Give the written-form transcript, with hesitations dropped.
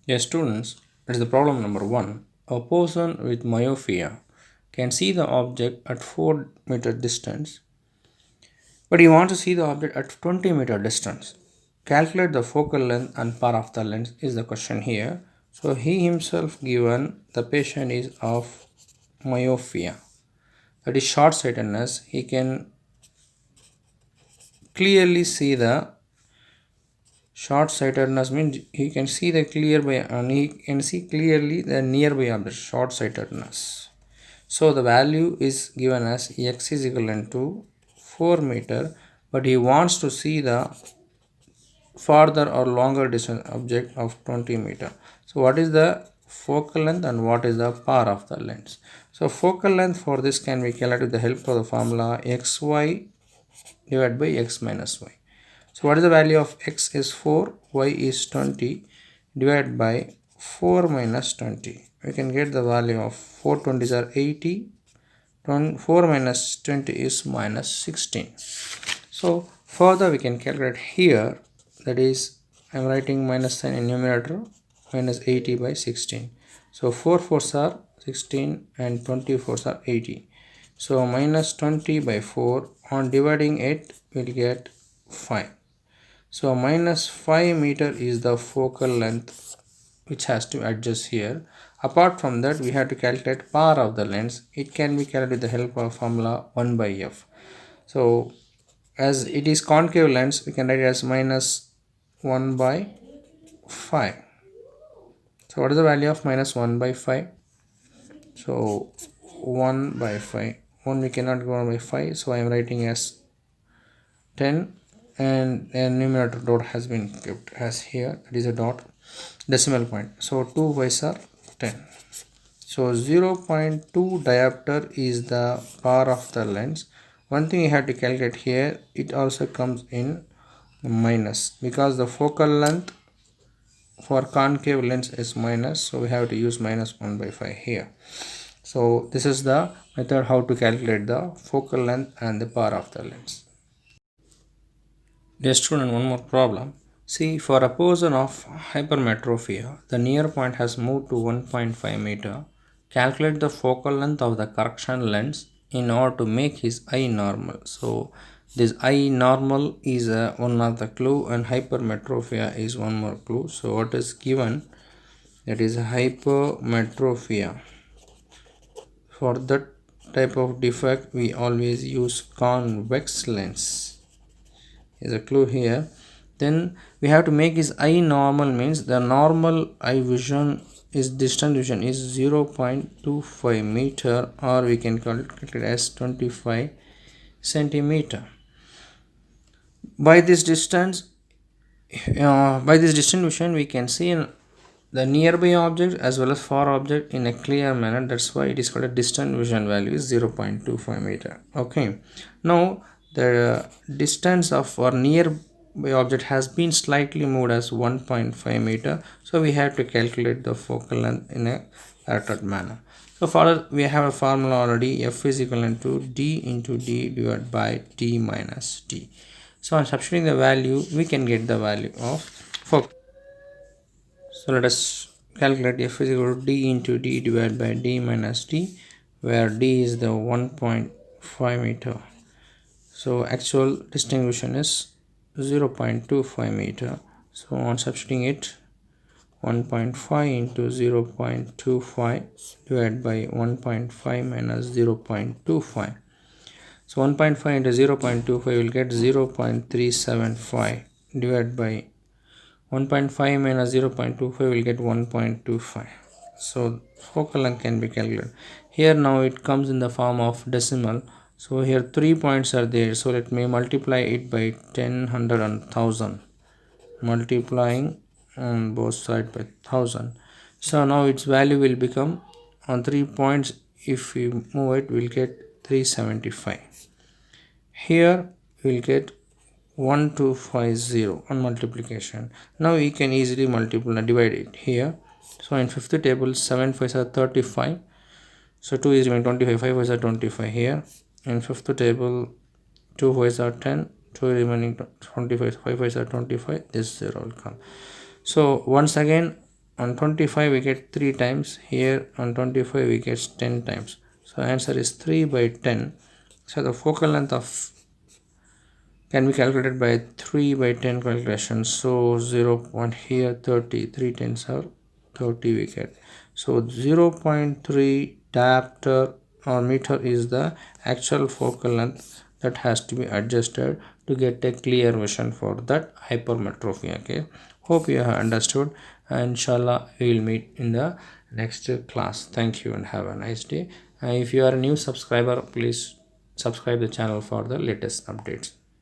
Yes, students, it is the problem number 1. A person with myopia can see the object at 4-meter distance, but he wants to see the object at 20-meter distance. Calculate the focal length and power of the lens is the question here. So he himself given the patient is of myopia, that is short-sightedness. He can clearly see the short-sightedness means he can see the clear by and he can see clearly the nearby object. Short-sightedness. So the value is given as x is equivalent to 4 meter, but he wants to see the farther or longer distance object of 20 meter. So what is the focal length and what is the power of the lens? So focal length for this can be calculated with the help of the formula xy divided by x minus y. So what is the value of x is 4, y is 20 divided by 4 minus 20. We can get the value of 4 20s are 80. 4 minus 20 is minus 16. So further we can calculate here, that is I am writing minus sign in numerator, minus 80 by 16. So 4 4s are 16 and 20 4s are 80. So minus 20 by 4 on dividing it will get 5. So minus 5 meter is the focal length which has to adjust here. Apart from that, we have to calculate power of the lens. It can be calculated with the help of formula 1 by f. So as it is concave lens, we can write it as minus 1 by 5. So what is the value of minus 1 by 5? So 1 by 5. 1 we cannot go on by 5. So I am writing as 10, and a numerator dot has been kept as here, that is a dot decimal point. So 2 y's are 10. So 0.2 diopter is the power of the lens. One thing you have to calculate here, it also comes in minus because the focal length for concave lens is minus, so we have to use minus 1 by 5 here. So this is the method how to calculate the focal length and the power of the lens. Dear student, one more problem. See, for a person of hypermetropia, the near point has moved to 1.5 meter. Calculate the focal length of the correction lens in order to make his eye normal. So this eye normal is one of the clue, and hypermetropia is one more clue. So what is given, that is hypermetropia. For that type of defect we always use convex lens is a clue here. Then we have to make his eye normal, means the normal eye vision is distance vision is 0.25 meter, or we can calculate it as 25 centimeter. By this distance vision we can see the nearby object as well as far object in a clear manner. That's why it is called a distant vision value is 0.25 meter. Okay, now the distance of our nearby object has been slightly moved as 1.5 meter, so we have to calculate the focal length in a directed manner. So for that we have a formula already, f is equivalent to d into d divided by d minus d. So on substituting the value we can get the value of focal. So let us calculate f is equal to d into d divided by d minus d, where d is the 1.5 meter. So actual distinction is 0.25 meter. So on substituting it, 1.5 into 0.25 divided by 1.5 minus 0.25. So 1.5 into 0.25 will get 0.375 divided by 1.5 minus 0.25 will get 1.25. So focal length can be calculated. Here now it comes in the form of decimal. So here 3 points are there. So let me multiply it by 10, 100 and 1000. Multiplying on both sides by 1000. So now its value will become on 3 points. If we move it, we'll get 375. Here we'll get 1250 on multiplication. Now we can easily divide it here. So in fifth table 7 5s are 35. So 2 is remaining 25, 5 5s are 25 here. In fifth table 2 5s are 10, 2 remaining 25, 5 5s are 25. This 0 will come. So once again on 25 we get 3 times, here on 25 we get 10 times. So answer is 3 by 10. So the focal length of can be calculated by 3 by 10 calculations. So 0. Here 30, 3 tens are 30 we get. So 0.3 diopter or meter is the actual focal length that has to be adjusted to get a clear vision for that hypermetrophy. Okay, hope you have understood, and inshallah we will meet in the next class. Thank you and have a nice day. If you are a new subscriber, please subscribe the channel for the latest updates.